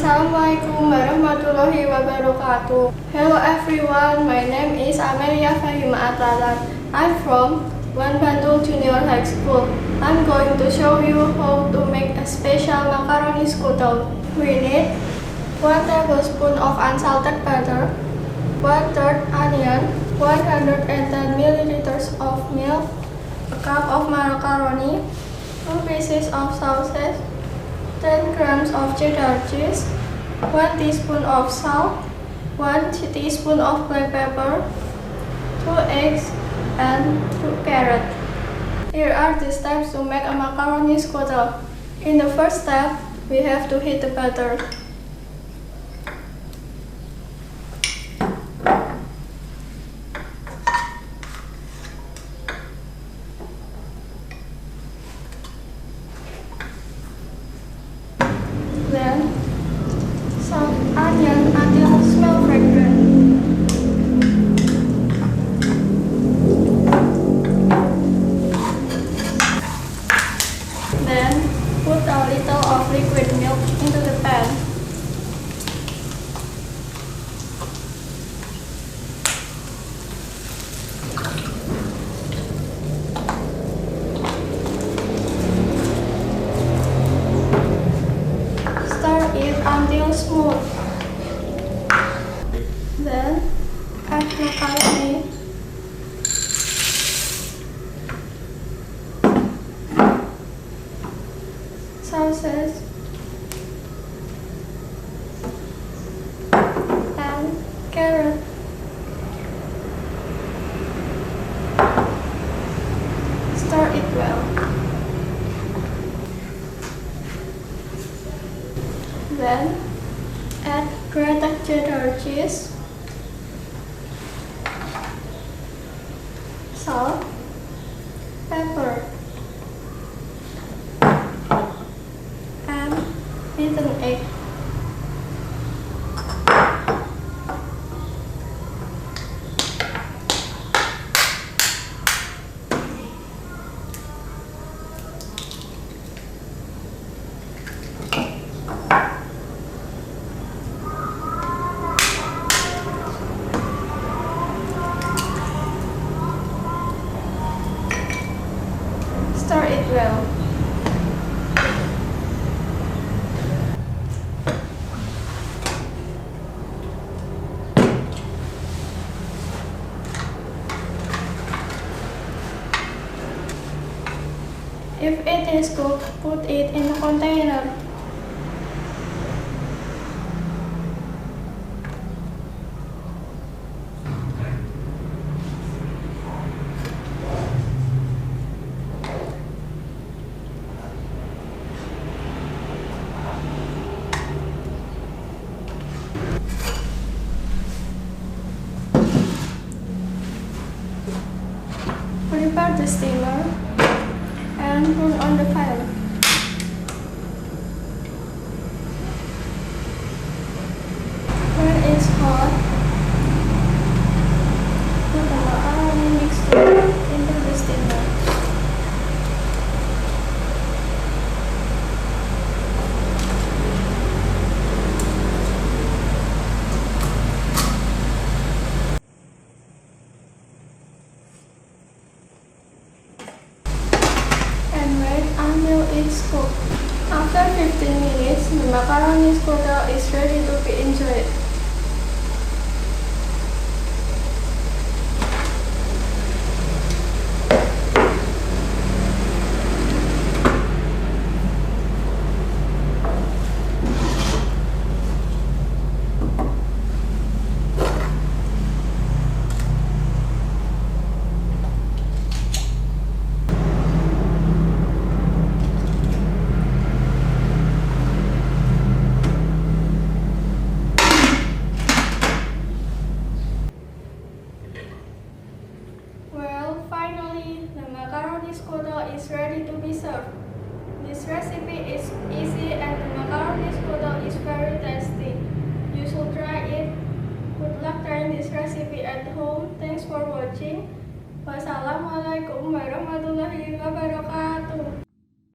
Assalamualaikum warahmatullahi wabarakatuh. Hello everyone, my name is Amelia FAHIMA. I'm from BANTUL Junior High School. I'm going to show you how to make a special macaroni schotel. We need 1 tablespoon of unsalted butter, 1/3 onion, 110 milliliters of milk, a cup of macaroni, 2 pieces of sausage, 10 grams of cheddar cheese, 1 teaspoon of salt, 1 teaspoon of black pepper, 2 eggs, and 2 carrots. Here are the steps to make a macaroni schotel. In the first step, we have to heat the butter. Then, saute onion until smell fragrant. Then, put a little of liquid milk into the pan. Stir it until smooth. Then, add macaroni. Sausage. And carrot. Stir it well. Then, add grated cheddar cheese, salt, pepper, and beaten egg. Stir it well. If it is cooked, put it in a container. Prepare the steamer and turn on the fire. When it's hot, put the macaroni mixture into the steamer. And wait until it's cooked. After 15 minutes, the macaroni schotel is ready to be enjoyed. Finally, the macaroni schotel is ready to be served. This recipe is easy and the macaroni schotel is very tasty. You should try it. Good luck trying this recipe at home. Thanks for watching. Wassalamualaikum warahmatullahi wabarakatuh.